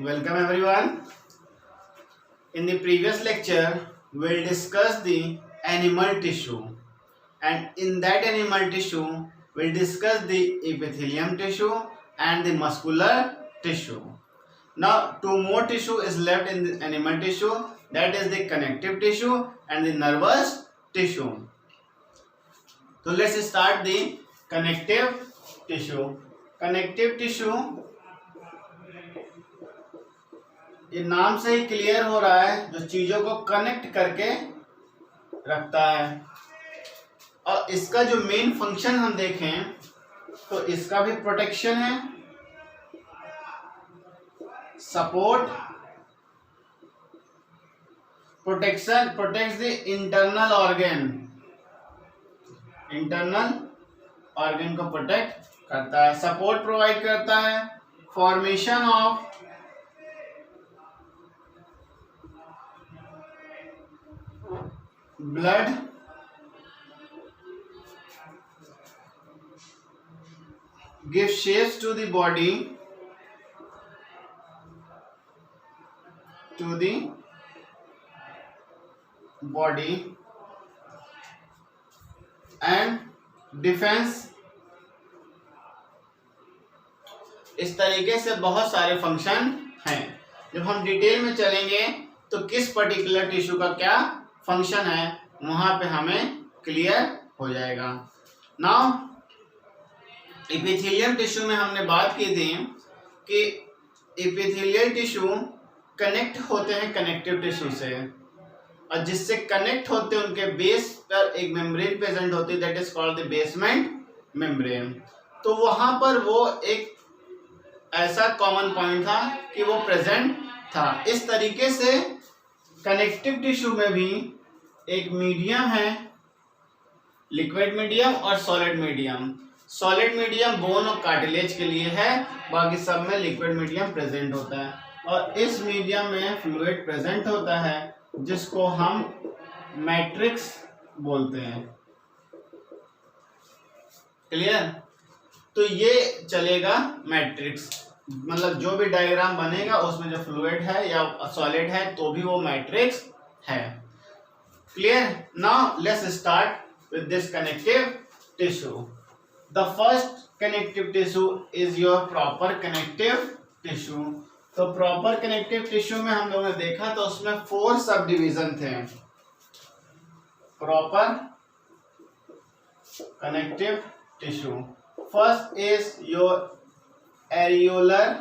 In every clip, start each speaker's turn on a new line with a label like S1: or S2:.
S1: Welcome everyone. In the previous lecture, we'll discuss the animal tissue, and in that animal tissue, we'll discuss the epithelium tissue and the muscular tissue. Now, two more tissue is left in the animal tissue, that is the connective tissue and the nervous tissue. So let's start the connective tissue. Connective tissue, ये नाम से ही clear हो रहा है, जो चीजों को connect करके रखता है। और इसका जो मेन फंक्शन हम देखें तो इसका भी प्रोटेक्शन है, support, protection, protects the internal organ को प्रोटेक्ट करता है, सपोर्ट प्रोवाइड करता है, formation of blood, gives shapes to the body, and defense। इस तरीके से बहुत सारे फंक्शन हैं। जब हम डिटेल में चलेंगे तो किस पर्टिकुलर टिश्यू का क्या फंक्शन है वहां पे हमें क्लियर हो जाएगा। नाउ एपिथेलियम टिश्यू में हमने बात की थी कि एपिथेलियल टिश्यू कनेक्ट होते हैं कनेक्टिव टिश्यू से, और जिससे कनेक्ट होते हैं उनके बेस पर एक मेम्ब्रेन प्रेजेंट होती है, that is called the basement membrane. तो वहां पर वो एक ऐसा कॉमन पॉइंट था कि वो प्रेजेंट था। इस तरीके से कनेक्टिव टिश्यू में भी एक मीडियम है, लिक्विड मीडियम और solid medium. Solid medium bone और कार्टिलेज के लिए है, बाकी सब में लिक्विड मीडियम प्रेजेंट होता है, और इस मीडियम में फ्लूइड प्रेजेंट होता है जिसको हम मैट्रिक्स बोलते हैं। क्लियर? तो ये चलेगा मैट्रिक्स, मतलब जो भी डायग्राम बनेगा उसमें जो फ्लूइड है या सॉलिड है तो भी वो मैट्रिक्स है। Clear? Now let's start with this connective tissue. The first connective tissue is your proper connective tissue. तो प्रॉपर कनेक्टिव टिश्यू में हम लोगों ने देखा तो उसमें 4 सब डिवीजन थे। Proper connective tissue, first is your areolar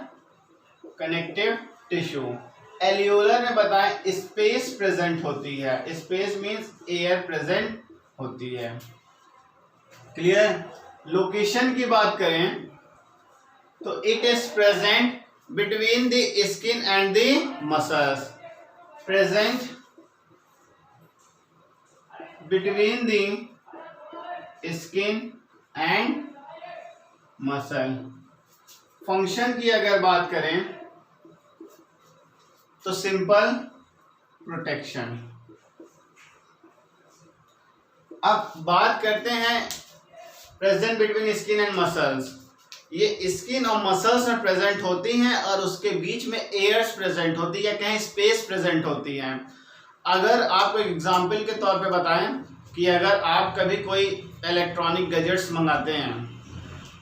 S1: connective tissue. Areolar में बताएं स्पेस प्रेजेंट होती है, स्पेस मींस एयर प्रेजेंट होती है। क्लियर? लोकेशन की बात करें तो it is present between the skin and the muscles, present between the skin and muscle. Function की अगर बात करें तो सिंपल प्रोटेक्शन। अब बात करते हैं present between skin and muscles. ये स्किन और मसल्स में प्रेजेंट होती हैं और उसके बीच में एयर्स प्रेजेंट होती है, कहीं स्पेस प्रेजेंट होती है। अगर आपको एग्जांपल के तौर पे बताएं कि अगर आप कभी कोई इलेक्ट्रॉनिक गैजेट्स मंगाते हैं,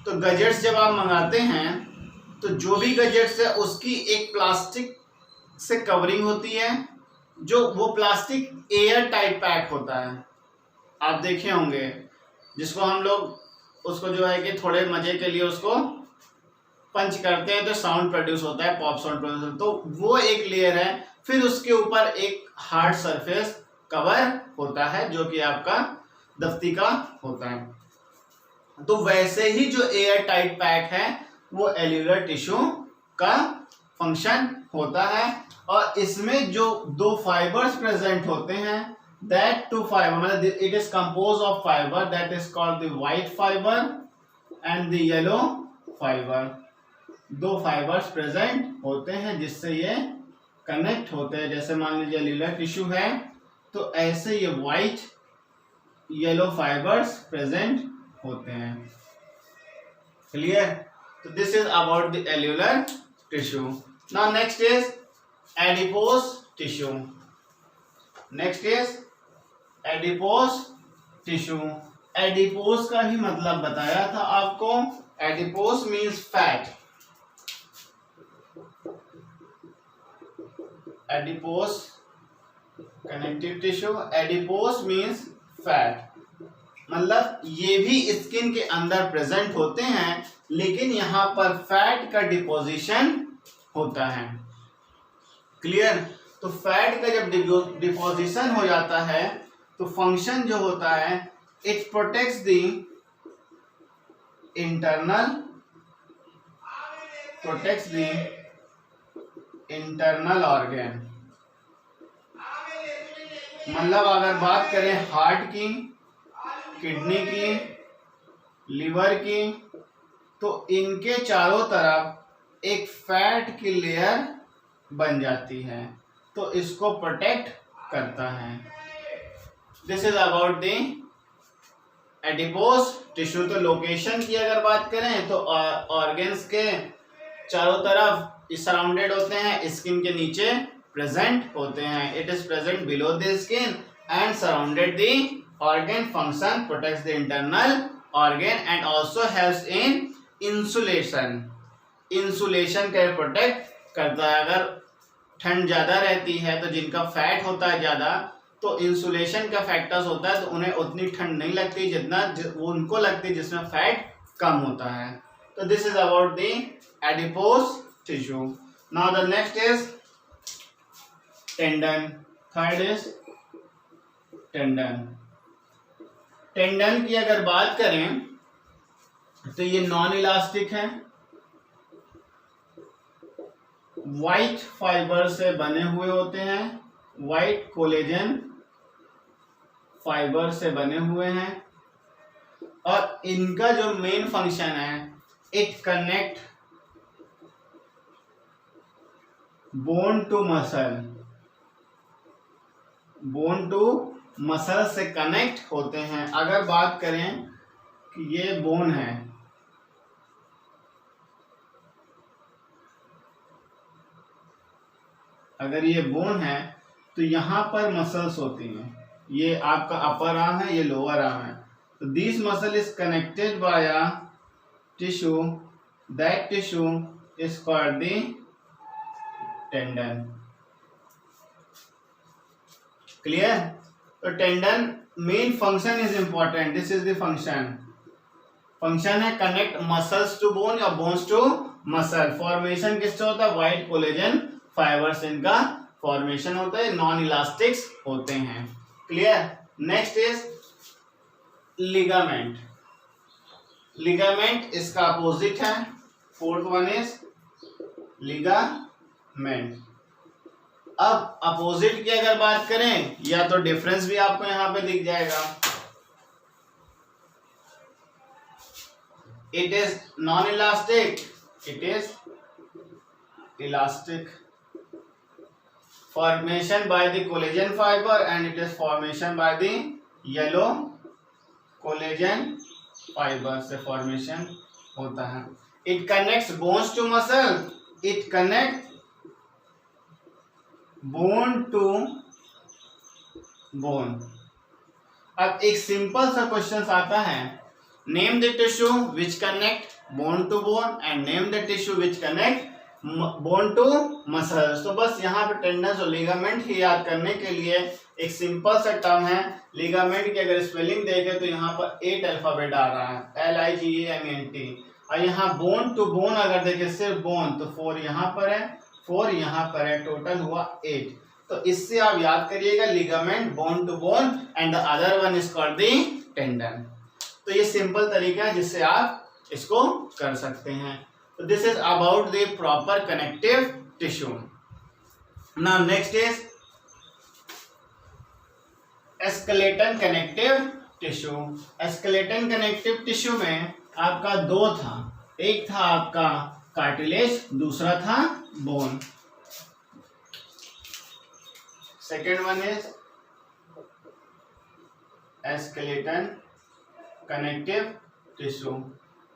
S1: तो गैजेट्स जब आप मंगाते हैं तो जो भी गैजेट्स है उसकी एक प्लास्टिक से कवरिंग होती है, जो वो प्लास्टिक एयर टाइट पैक होता है, आप देखे होंगे, जिसको हम लोग उसको जो है कि थोड़े मजे के लिए उसको पंच करते हैं तो साउंड प्रोड्यूस होता है, पॉप साउंड प्रोड्यूस होता है। तो वो एक लेयर है, फिर उसके ऊपर एक हार्ड सरफेस कवर होता है जो कि आपका दफ्ती का होता है। तो वैसे ही जो एयर टाइट पैक है वो एल्यूलर टिश्यू का फंक्शन होता है, और इसमें जो 2 फाइबर्स प्रेजेंट होते हैं, दैट 2 फाइबर मतलब it is compose of fibre, that is called the white fibre and the yellow fibre. 2 fibres present होते हैं जिससे ये कनेक्ट होते हैं। जैसे मान लीजिए एल्यूलर टिश्यू है तो ऐसे ये व्हाइट येलो फाइबर्स प्रेजेंट होते हैं। क्लियर? तो this is about the एल्यूलर tissue. Now next is adipose tissue. Next is adipose tissue. Adipose का ही मतलब बताया था आपको। Adipose means fat. Adipose connective tissue, adipose means fat, मतलब ये भी स्किन के अंदर प्रेजेंट होते हैं, लेकिन यहां पर फैट का डिपोजिशन होता है। क्लियर? तो फैट का जब डिपोजिशन हो जाता है तो फंक्शन जो होता है, it protects the internal organ. मतलब अगर बात करें हार्ट की, किडनी की, लिवर की, तो इनके चारों तरफ एक फैट की लेयर बन जाती है, तो इसको प्रोटेक्ट करता है। This is about the adipose tissue. तो लोकेशन की अगर बात करें तो ऑर्गन्स के चारों तरफ सराउंडेड होते हैं, स्किन के नीचे प्रेजेंट होते हैं। It is present below the skin and surrounded the organ. Function protects the internal organ and also helps in insulation. Insulation का प्रोटेक्ट करता है। अगर ठंड ज्यादा रहती है तो जिनका फैट होता है ज्यादा, तो इंसुलेशन का फैक्टर्स होता है, तो उन्हें उतनी ठंड नहीं लगती जितना वो उनको लगती जिसमें फैट कम होता है। तो this is about the adipose tissue. Now the next is tendon. Third is tendon. Tendon की अगर बात करें तो ये नॉन इलास्टिक है, व्हाइट फाइबर से बने हुए होते हैं, व्हाइट कोलेजन फाइबर से बने हुए हैं, और इनका जो मेन फंक्शन है, it connect bone to muscle. Bone to muscle से कनेक्ट होते हैं। अगर बात करें कि ये बोन है, अगर ये बोन है तो यहां पर मसल्स होती हैं। ये आपका अपर आर्म है, ये लोअर आर्म है। तो this muscle is connected by a tissue, that tissue is called the tendon. Clear? तो tendon main function is important. This is the function है कनेक्ट मसल्स टू बोन या bones to muscle. Formation किससे होता है? White collagen fibres इनका formation होता है, non elastics होते हैं। Clear? Next is ligament. Ligament इसका अपोजिट है। Fourth one is ligament. अब अपोजिट की अगर बात करें, या तो डिफरेंस भी आपको यहां पे दिख जाएगा। It is non elastic, it is elastic. Formation by the collagen fibre and it is formation by the yellow collagen fibre से फॉर्मेशन होता है। It connects bones to muscle, it connect bone to bone. अब एक simple सा question आता है, name the tissue which connect bone to bone and name the tissue which connect bone to muscles. तो बस यहाँ पे टेंडन्स और लिगामेंट ही याद करने के लिए एक सिंपल सा टर्म है। लिगामेंट की अगर स्पेलिंग देखें तो यहाँ पर 8 अल्फाबेट आ रहा है, LIGAMENT। और यहाँ बोन टू बोन अगर देखें सिर्फ बोन, तो 4 यहाँ पर है, 4 यहाँ पर है, टोटल हुआ 8। तो इससे आप याद करिएगा ligament, bone to bone and the other one is called the tendon. तो ये सिंपल तरीका है जिससे आप इसको कर सकते हैं। So this is about the proper connective tissue. Now next is skeleton connective tissue. skeleton connective tissue में आपका 2 था, एक था आपका कार्टिलेज, दूसरा था bone. Second one is skeleton connective tissue।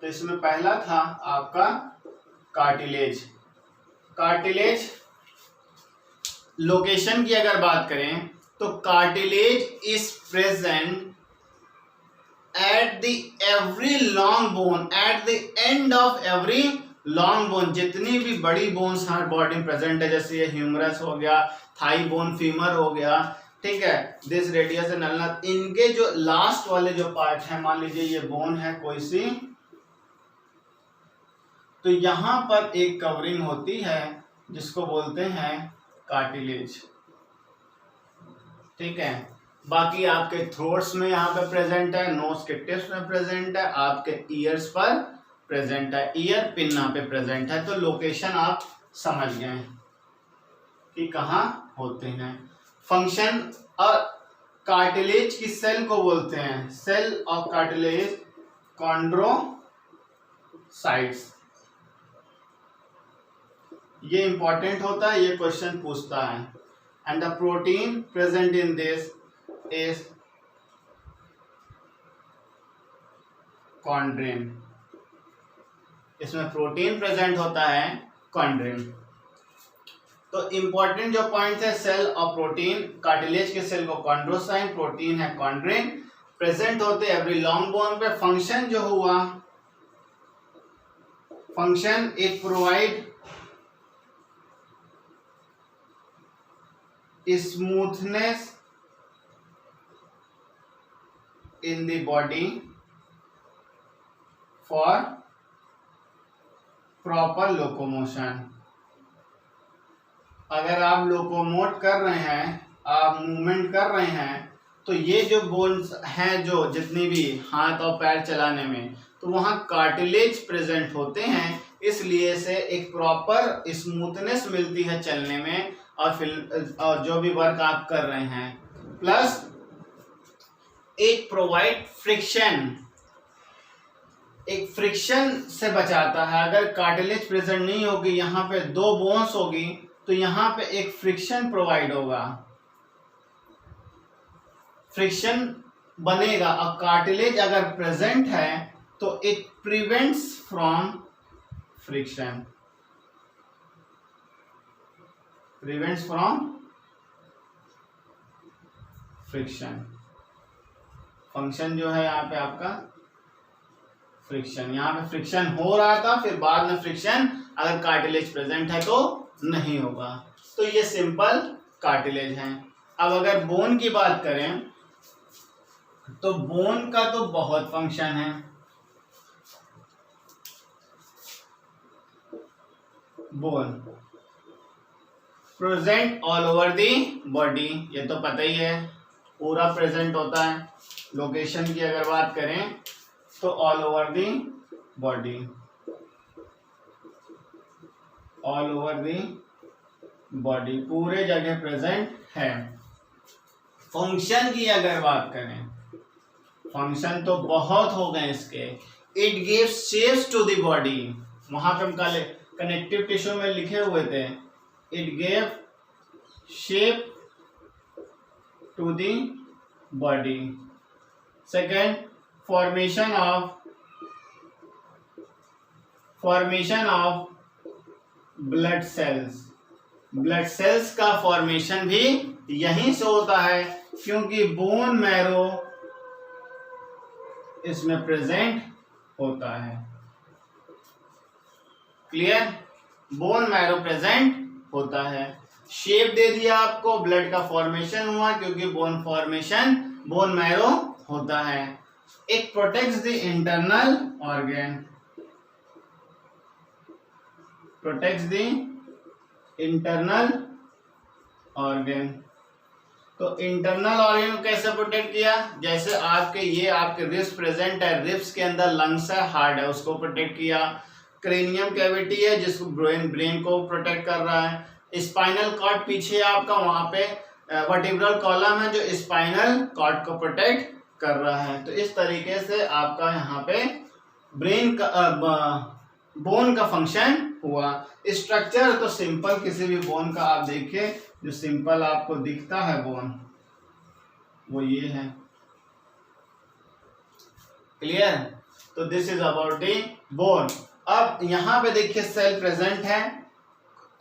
S1: तो इसमें पहला था आपका कार्टिलेज, कार्टिलेज लोकेशन की अगर बात करें तो cartilage is present at the every long bone, at the end of every long bone. जितनी भी बड़ी बोन्स हमारे बॉडी में प्रेजेंट है, जैसे ये ह्यूमरस हो गया, थाई बोन, फीमर हो गया, ठीक है, दिस रेडियस एंड अल्नर, इनके जो लास्ट वाले जो पार्ट है, मान लीजिए ये बोन है कोई सी, तो यहां पर एक कवरिंग होती है जिसको बोलते हैं कार्टिलेज, ठीक है। बाकी आपके थ्रोट्स में यहाँ पे प्रेजेंट है, नोज के टिप्स में प्रेजेंट है, आपके ईयर्स पर प्रेजेंट है, ईयर पिन्ना पे प्रेजेंट है। तो लोकेशन आप समझ गए कि कहाँ होते हैं। फंक्शन और कार्टिलेज की सेल को बोलते हैं, सेल ऑफ कार्टिलेज कॉन्ड्रोसाइट्स। ये इंपॉर्टेंट होता है, ये क्वेश्चन पूछता है। And the protein present in this is chondrin. इसमें प्रोटीन प्रेजेंट होता है कॉन्ड्रिन। तो इंपॉर्टेंट जो पॉइंट है, सेल और प्रोटीन, कार्टिलेज के सेल को कॉन्ड्रोसाइट, प्रोटीन है कॉन्ड्रिन, प्रेजेंट होते एवरी लॉन्ग बोन पे। फंक्शन जो हुआ, function it provide smoothness in the body for proper locomotion। अगर आप लोकोमोट कर रहे हैं, आप मूवमेंट कर रहे हैं, तो ये जो बोन्स हैं, जो जितनी भी हाथ और पैर चलाने में, तो वहाँ कार्टिलेज प्रेजेंट होते हैं, इसलिए से एक प्रॉपर स्मूथनेस मिलती है चलने में और जो भी वर्क आप कर रहे हैं। प्लस एक प्रोवाइड फ्रिक्शन, एक फ्रिक्शन से बचाता है। अगर कार्टिलेज प्रेजेंट नहीं होगी, यहाँ पे दो बोन्स होगी, तो यहाँ पे एक फ्रिक्शन प्रोवाइड होगा, फ्रिक्शन बनेगा। और कार्टिलेज अगर प्रेजेंट है तो it prevents from friction, prevents from friction. Function जो है यहाँ पे आपका फ्रिक्शन, यहाँ पे फ्रिक्शन हो रहा था, फिर बाद में फ्रिक्शन अगर कार्टिलेज प्रेजेंट है तो नहीं होगा। तो ये सिंपल कार्टिलेज है। अब अगर बोन की बात करें तो बोन का तो बहुत फंक्शन है। Bone present all over the body, ये तो पता ही है, पूरा प्रेजेंट होता है। लोकेशन की अगर बात करें तो all over the body, all over the body, पूरे जगह प्रेजेंट है। फंक्शन की अगर बात करें, फंक्शन तो बहुत हो गए इसके। It gives shapes to the body, वहां पे हम कनेक्टिव टिश्यू में लिखे हुए थे, it gave shape to the body। Second, formation of blood cells। Blood cells का फॉर्मेशन भी यहीं से होता है, क्योंकि बोन मैरो इसमें प्रेजेंट होता है। क्लियर? बोन मैरो प्रेजेंट होता है। शेप दे दिया आपको, ब्लड का फॉर्मेशन हुआ क्योंकि बोन फॉर्मेशन बोन मैरो होता है। It protects the internal organ, protects the internal organ. तो इंटरनल ऑर्गन को कैसे प्रोटेक्ट किया? जैसे आपके रिब्स प्रेजेंट है, रिब्स के अंदर लंग्स है, हार्ट है, उसको प्रोटेक्ट किया। क्रेनियम कैविटी है जिसको ब्रेन को प्रोटेक्ट कर रहा है। स्पाइनल कॉर्ड पीछे आपका, वहां पे वर्टिब्रल कॉलम है जो स्पाइनल कॉर्ड को प्रोटेक्ट कर रहा है। तो इस तरीके से आपका यहाँ पे ब्रेन का बोन का फंक्शन हुआ। स्ट्रक्चर तो सिंपल, किसी भी बोन का आप देखिए जो सिंपल आपको दिखता है बोन, वो ये है। क्लियर? तो this is about the bone. अब यहाँ पे देखिए सेल प्रेजेंट है,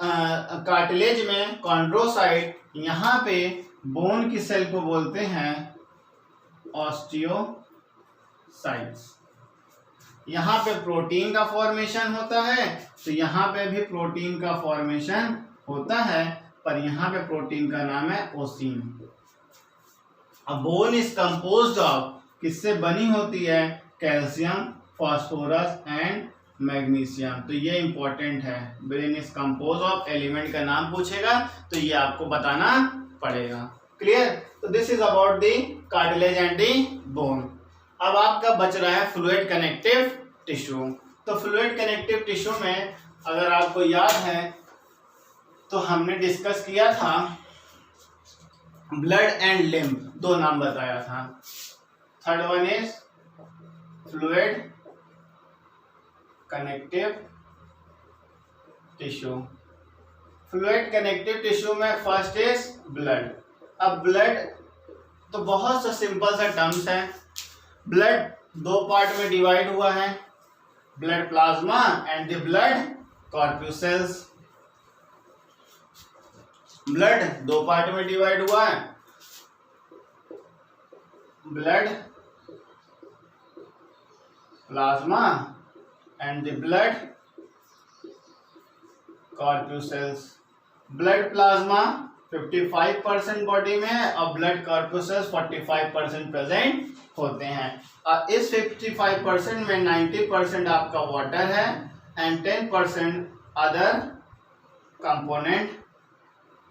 S1: कार्टिलेज में कॉन्ड्रोसाइट, यहाँ पे बोन की सेल को बोलते हैं ऑस्टियोसाइट्स। यहाँ पे प्रोटीन का फॉर्मेशन होता है, तो यहाँ पे भी प्रोटीन का फॉर्मेशन होता है, पर यहाँ पे प्रोटीन का नाम है ओसिन। अब बोन इज कंपोज्ड ऑफ, किससे बनी होती है? Calcium, phosphorus and magnesium. तो ये इंपॉर्टेंट है, brain is compose of, element का नाम पूछेगा तो ये आपको बताना पड़ेगा। क्लियर? तो this is about the cartilage and the bone. अब आपका बच रहा है फ्लूइड कनेक्टिव टिश्यू। तो फ्लूइड कनेक्टिव टिश्यू में अगर आपको याद है तो हमने डिस्कस किया था ब्लड एंड लिम्फ, दो नाम बताया था। Third one is fluid connective tissue. Fluid connective tissue में फर्स्ट इज ब्लड। अब ब्लड तो बहुत सा सिंपल सा टर्म्स है। ब्लड दो पार्ट में डिवाइड हुआ है, blood plasma and the blood corpuscles. Blood दो पार्ट में डिवाइड हुआ है, blood plasma and the blood corpuscles. Blood plasma 55% body में है और ब्लड कॉर्प्यूसेल्स 45% प्रेजेंट होते हैं। और इस 55% में 90% आपका वाटर है एंड 10% अदर कंपोनेंट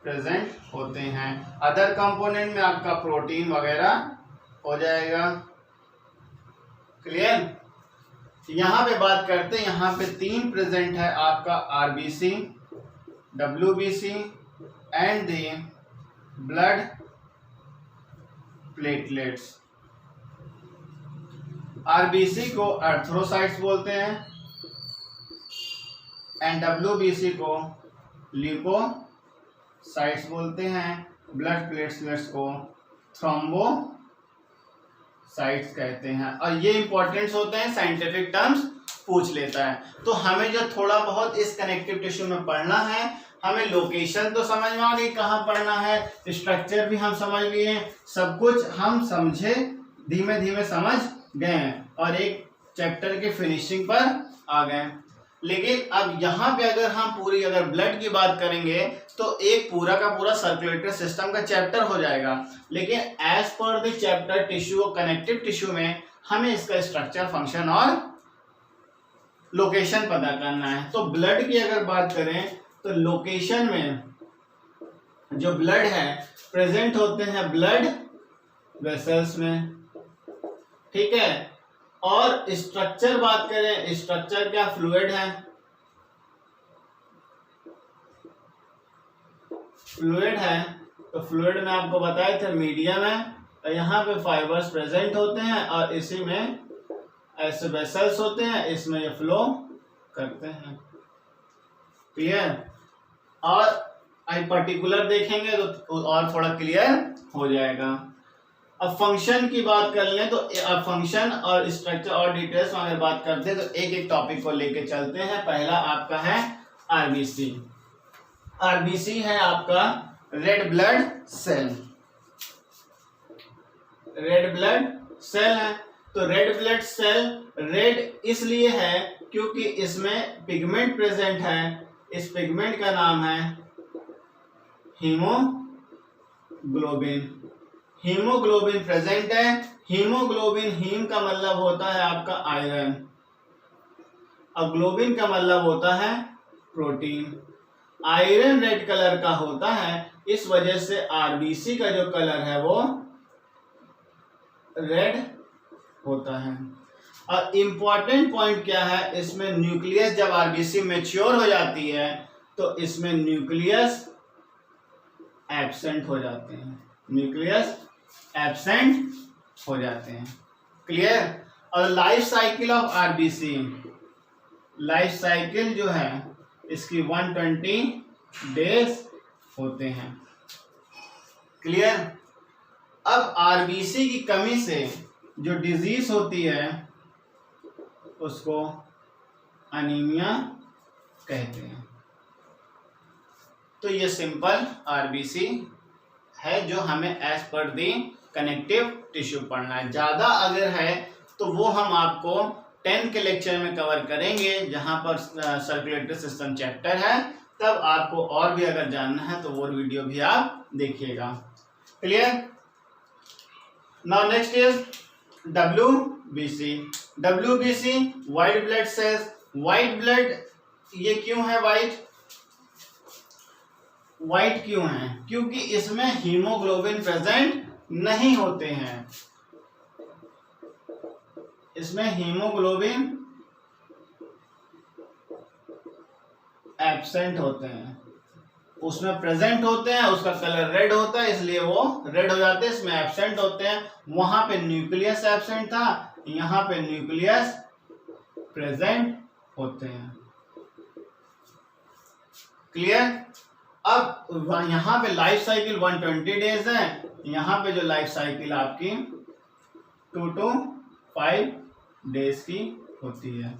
S1: प्रेजेंट होते हैं। अदर कंपोनेंट में आपका प्रोटीन वगैरह हो जाएगा। क्लियर? यहाँ पे बात करते हैं, यहाँ पे 3 प्रेजेंट है आपका RBC, WBC and the blood platelets. RBC को एर्थ्रोसाइट्स बोलते हैं एंड डब्ल्यूबीसी को ल्यूकोसाइट्स बोलते हैं। ब्लड प्लेटलेट्स को थ्रोम्बोसाइट्स कहते हैं। और ये इंपॉर्टेंट होते हैं, साइंटिफिक टर्म्स पूछ लेता है। तो हमें जो थोड़ा बहुत इस कनेक्टिव टिश्यू में पढ़ना है, हमें लोकेशन तो समझ में आ गई कहाँ पढ़ना है, स्ट्रक्चर भी हम समझ लिए, सब कुछ हम समझे, धीमे धीमे समझ गए हैं और एक चैप्टर के फिनिशिंग पर आ गए। लेकिन अब यहाँ पे अगर हम पूरी अगर ब्लड की बात करेंगे तो एक पूरा का पूरा सर्कुलेटरी सिस्टम का चैप्टर हो जाएगा। लेकिन as per the chapter tissue और कनेक्टिव टिश्यू में हमें इसका स्ट्रक्चर, फंक्शन और लोकेशन पता करना है। तो ब्लड की अगर बात करें तो लोकेशन में जो ब्लड है प्रेजेंट होते हैं ब्लड वेसल्स में, ठीक है। और स्ट्रक्चर बात करें, स्ट्रक्चर क्या? फ्लूइड है, फ्लूइड है। तो फ्लूइड में आपको बताए थे मीडियम है, तो यहाँ पे फाइबर्स प्रेजेंट होते हैं और इसी में ऐसे वेसल्स होते हैं, इसमें ये फ्लो करते हैं। क्लियर? और आई पर्टिकुलर देखेंगे तो और थोड़ा क्लियर हो जाएगा। अब फंक्शन की बात कर लें तो अब फंक्शन और स्ट्रक्चर और डिटेल्स में अगर बात करते हैं तो एक एक टॉपिक को लेके चलते हैं। पहला आपका है आरबीसी। आरबीसी है आपका red blood cell. Red blood cell है, तो रेड ब्लड सेल रेड इसलिए है क्योंकि इसमें पिगमेंट प्रेजेंट है। इस पिगमेंट का नाम है हीमोग्लोबिन। हीमोग्लोबिन प्रेजेंट है। हीमोग्लोबिन, हीम का मतलब होता है आपका आयरन और ग्लोबिन का मतलब होता है प्रोटीन। आयरन रेड कलर का होता है, इस वजह से आरबीसी का जो कलर है वो रेड होता है। और इम्पॉर्टेंट पॉइंट क्या है, इसमें न्यूक्लियस जब आरबीसी मैच्योर हो जाती है तो इसमें न्यूक्लियस एब्सेंट हो जाते हैं, न्यूक्लियस एब्सेंट हो जाते हैं। क्लियर? और life cycle of RBC, life cycle जो है इसकी 120 डेज होते हैं। क्लियर? अब आरबीसी की कमी से जो डिजीज होती है उसको अनीमिया कहते हैं। तो ये सिंपल आरबीसी है जो हमें एज पर दी कनेक्टिव टिश्यू पढ़ना है। ज़्यादा अगर है तो वो हम आपको 10 के लेक्चर में कवर करेंगे, जहाँ पर सर्कुलेटरी सिस्टम चैप्टर है। तब आपको और भी अगर जानना है तो वो वीडियो भी आप देखिएगा। Clear. Now next is WBC। WBC white blood cells. White blood ये क्यों है व्हाइट? व्हाइट क्यों है? क्योंकि इसमें हीमोग्लोबिन प्रेजेंट नहीं होते हैं। इसमें हीमोग्लोबिन एब्सेंट होते हैं, उसमें प्रेजेंट होते हैं, उसका कलर रेड होता है इसलिए वो रेड हो जाते हैं। इसमें एब्सेंट होते हैं। वहां पे न्यूक्लियस एब्सेंट था, यहाँ पे न्यूक्लियस प्रेजेंट होते हैं। क्लियर। अब यहाँ पे लाइफ साइकिल 120 डेज है, यहाँ पे जो लाइफ साइकिल आपकी 2 to 5 डेज की होती है।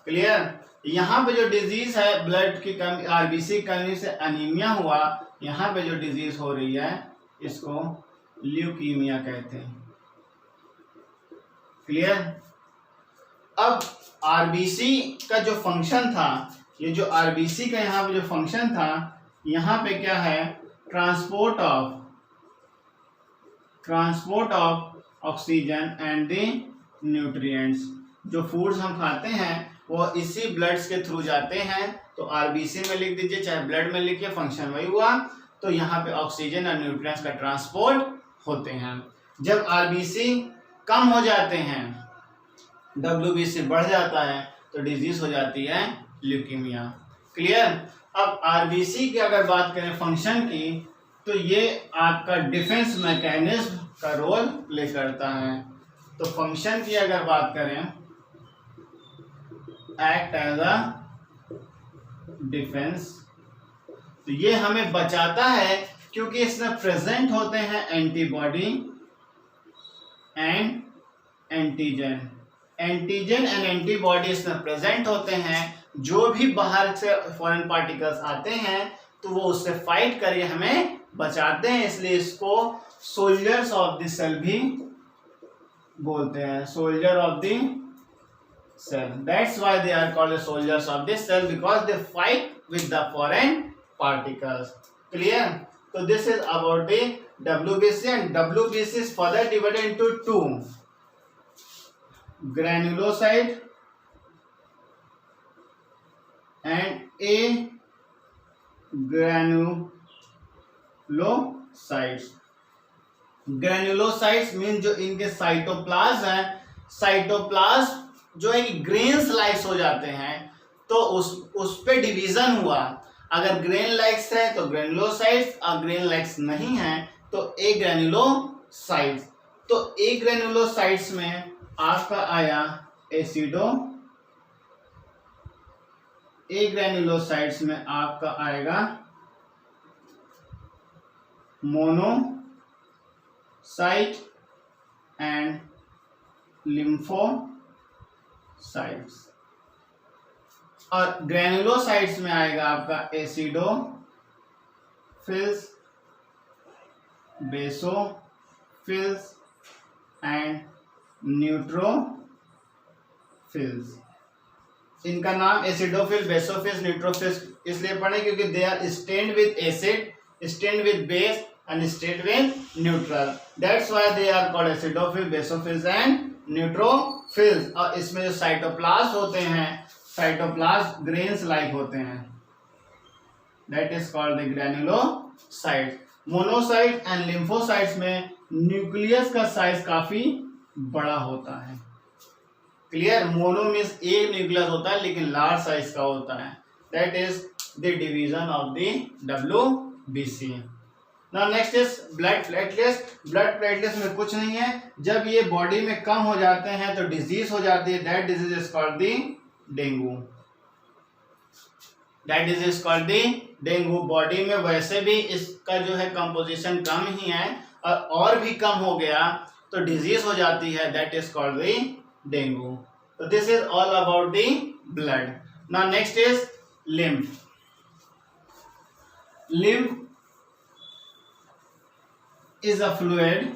S1: क्लियर। यहाँ पे जो डिजीज है ब्लड की कमी, आरबीसी कमी से अनीमिया हुआ, यहाँ पे जो डिजीज हो रही है इसको ल्यूकीमिया कहते हैं। क्लियर। अब आरबीसी का जो फंक्शन था, ये जो आरबीसी का यहाँ पे जो फंक्शन था, यहाँ पे क्या है? Transport of oxygen and the nutrients. जो फूड्स हम खाते हैं वो इसी ब्लड्स के थ्रू जाते हैं। तो आरबीसी में लिख दीजिए, चाहे ब्लड में लिखिए, फंक्शन वही हुआ। तो यहाँ पे ऑक्सीजन और न्यूट्रिएंट्स का ट्रांसपोर्ट होते हैं। जब आरबीसी कम हो जाते हैं, WBC बढ़ जाता है, तो डिजीज हो जाती है ल्यूकीमिया। क्लियर। अब आरबीसी की अगर बात करें फंक्शन की, तो ये आपका डिफेंस मैकेनिज्म का रोल प्ले करता है। तो फंक्शन की अगर बात करें, एक्ट एज अ डिफेंस, तो ये हमें बचाता है क्योंकि इसमें प्रेजेंट होते हैं antibody and antigen. Antigen and antibody इसमें प्रेजेंट होते हैं। जो भी बाहर से फॉरेन पार्टिकल्स आते हैं तो वो उससे फाइट करके हमें बचाते हैं, इसलिए इसको सोल्जर्स ऑफ द सेल भी बोलते हैं। Soldier of the cell, that's why they are called soldiers of the cell, because they fight with the foreign particles. Clear. तो this is about the WBC, and WBC is further divided into 2: granulocyte and agranulocytes. Granulocytes mean जो इनके cytoplasm है, cytoplasm जो है grains likes हो जाते हैं, तो उस पे डिवीजन हुआ। अगर ग्रेन लाइक्स है तो ग्रेनुलोसाइट्स, और ग्रेन लाइक्स नहीं है तो एग्रेनुलोसाइट्स। तो एग्रेनुलोसाइट्स में आपका आया एसिडो, एग्रेनुलोसाइट्स में आपका आएगा मोनोसाइट एंड लिम्फोसाइट्स, और ग्रेनुलोसाइट्स में आएगा आपका एसिडोफिल्स, बेसोफिल्स एंड न्यूट्रोफिल्स। इनका नाम एसिडोफिल, बेसोफिल्स, न्यूट्रोफिल्स इसलिए पढ़े क्योंकि they are stained with acid, stained with base and stayed with neutral. That's why they are called acidophil, basophils and neutrophils. और इसमें जो साइटोप्लाज्म होते हैं, साइटोप्लाज्म ग्रेन्स लाइक होते हैं, that is called the granulocytes. Monocyte and lymphocytes में nucleus का size काफी बड़ा होता है। क्लियर। मोनो मीन्स एक न्यूक्लियस होता है लेकिन लार्ज साइज का होता है, that is the division of the WBC. Now next is blood platelets. Blood platelets में कुछ नहीं है, जब ये बॉडी में कम हो जाते हैं तो डिजीज हो जाती है, that disease is called the dengue. That disease is called the dengue. Body में वैसे भी इसका जो है कंपोजिशन कम ही है, और भी कम हो गया तो डिजीज हो जाती है, that is called the dengue. तो this is all about the blood. Now next is lymph. lymph is a fluid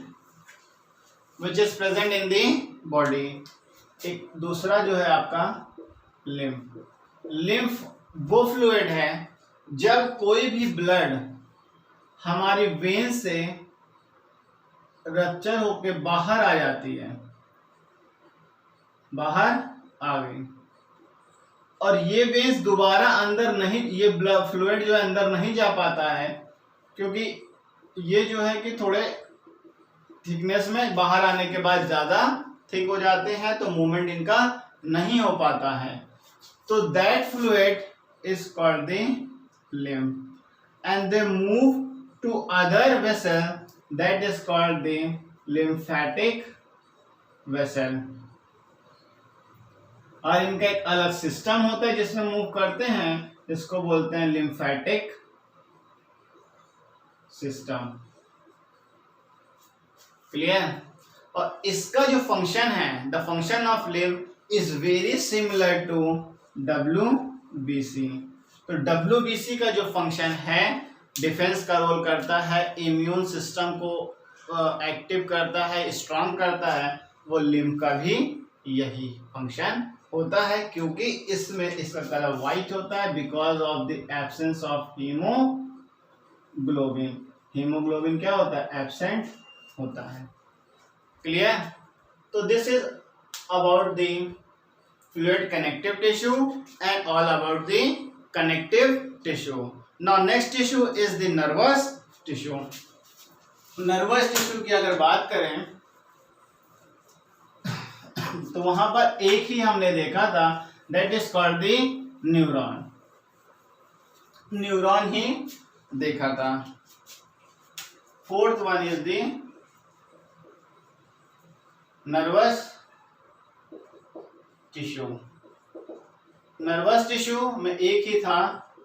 S1: which is present in the body. एक दूसरा जो है आपका लिम्फ वो फ्लूइड है जब कोई भी ब्लड हमारी वेन से रप्चर होके बाहर आ जाती है, बाहर आ गई, और ये वेन्स दोबारा अंदर नहीं, ये ब्लड फ्लूइड जो है अंदर नहीं जा पाता है क्योंकि ये जो है कि थोड़े थिकनेस में बाहर आने के बाद ज्यादा थिक हो जाते हैं, तो मूवमेंट इनका नहीं हो पाता है। तो that fluid is called the lymph and they move to other vessel that is called the lymphatic vessel. और इनका एक अलग सिस्टम होता है जिसमें मूव करते हैं, इसको बोलते हैं लिम्फेटिक सिस्टम। क्लियर? और इसका जो फंक्शन है, the function of lymph is very similar to WBC। तो WBC का जो फंक्शन है, डिफेंस का रोल करता है, इम्यून सिस्टम को एक्टिव करता है, स्ट्रांग करता है, वो लिम्फ का भी यही फंक्शन होता है क्योंकि इसमें इसका कलर व्हाइट होता है because of the absence of haemoglobin. Haemoglobin क्या होता है? एब्सेंट होता है। क्लियर? तो this is about the fluid connective tissue and all about the connective tissue. Now next tissue is the nervous tissue. Nervous tissue की अगर बात करें तो वहां पर एक ही हमने देखा था, that is called the neuron. Neuron ही देखा था। Fourth one is the nervous tissue. Nervous tissue में एक ही था,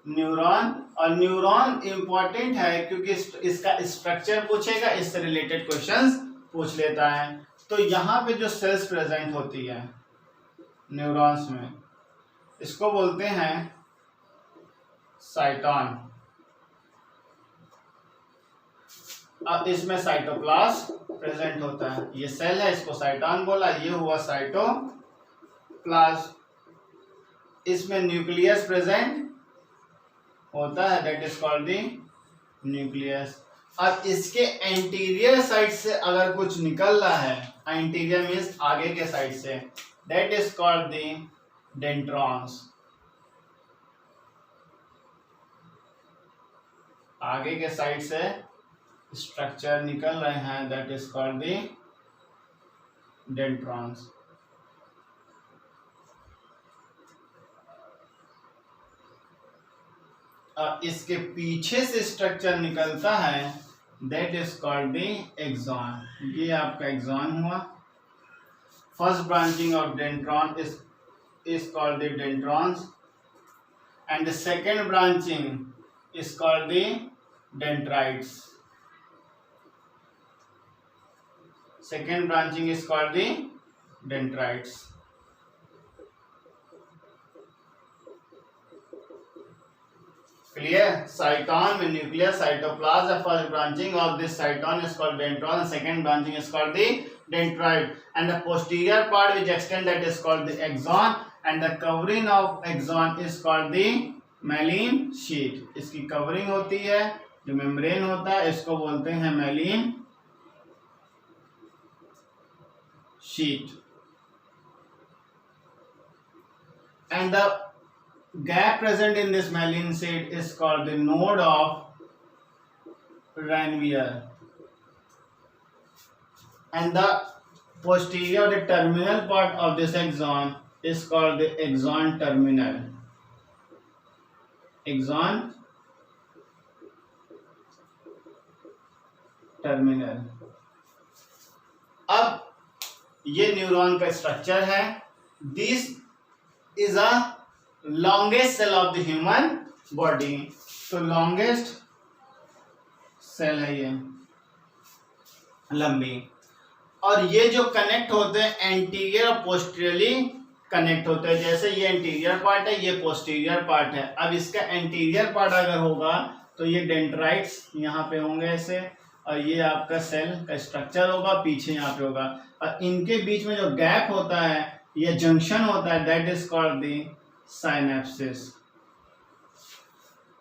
S1: न्यूरॉन। और न्यूरॉन इंपॉर्टेंट है क्योंकि इसका स्ट्रक्चर पूछेगा, इससे रिलेटेड क्वेश्चंस पूछ लेता है। तो यहाँ पे जो सेल्स प्रेजेंट होती है न्यूरॉन्स में, इसको बोलते हैं साइटॉन। अब इसमें साइटोप्लाज्म प्रेजेंट होता है, ये सेल है, इसको साइटॉन बोला, ये हुआ साइटोप्लाज्म। इसमें न्यूक्लियस प्रेजेंट होता है, that is called the nucleus. अब इसके एंटीरियर साइड से अगर कुछ निकल रहा है, एंटीरियर मीन्स आगे के साइड से, that is called the dendrons. आगे के साइड से स्ट्रक्चर निकल रहे हैं, that is called the dendrons. इसके पीछे से स्ट्रक्चर निकलता है, that is called the axon. ये आपका एक्सॉन हुआ। First branching of dendron is called the dendrons and the second branching is called the dendrites. Second branching is called the dendrites. Clear? Cyton में nucleus, cytoplasm, the first branching of this cyton is called dendron, second branching is called the dendrite, and the posterior part which extend that is called the axon, and the covering of axon is called the myelin sheath. इसकी covering होती है, जो membrane होता है, इसको बोलते हैं myelin sheath, and the gap present in this myelin sheath is called the node of Ranvier, and the posterior, the terminal part of this axon is called the axon terminal. Axon terminal. अब ये neuron का structure है। This is a longest cell of the human body. तो longest cell है ये, लंबी। और ये जो कनेक्ट होते हैं एंटीरियर और पोस्टीरियरली कनेक्ट होते हैं। जैसे ये एंटीरियर पार्ट है, ये पोस्टीरियर पार्ट है। अब इसका एंटीरियर पार्ट अगर होगा तो ये डेंड्राइट्स यहाँ पे होंगे ऐसे, और ये आपका सेल का स्ट्रक्चर होगा, पीछे यहाँ पे होगा, और इनके बीच में जो गैप होता है या जंक्शन होता है that is called the synapsis,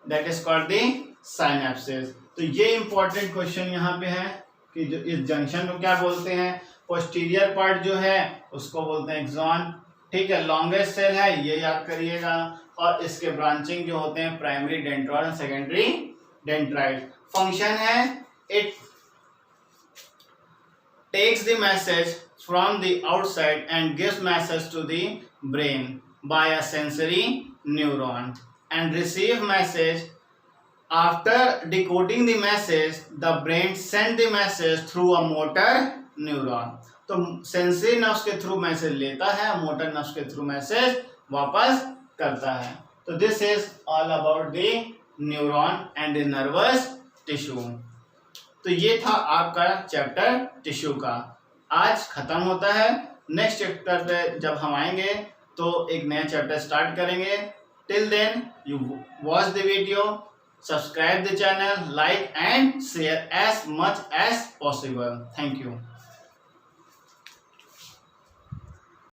S1: that is called the synapsis. तो ये इंपॉर्टेंट क्वेश्चन यहाँ पे है कि जो इस जंक्शन को क्या बोलते हैं, पोस्टीरियर पार्ट जो है उसको बोलते हैं एक्सॉन, ठीक है, लॉन्गेस्ट सेल है ये याद करिएगा, और इसके ब्रांचिंग जो होते हैं प्राइमरी डेंड्रॉइड और सेकेंडरी डेंड्राइड। फंक्शन है it takes the message from the outside and gives message to the brain by a sensory neuron and receive message. After decoding the message, the brain send the message through a motor neuron. तो sensory nerves के through message लेता है, motor nerves के through message वापस करता है। तो this is all about the neuron and the nervous tissue. तो ये था आपका चैप्टर टिश्यू का, आज खत्म होता है। नेक्स्ट चैप्टर पे जब हम आएंगे तो एक नया चैप्टर स्टार्ट करेंगे। Till then, you watch the video, subscribe the channel, like and share as much as possible. Thank you.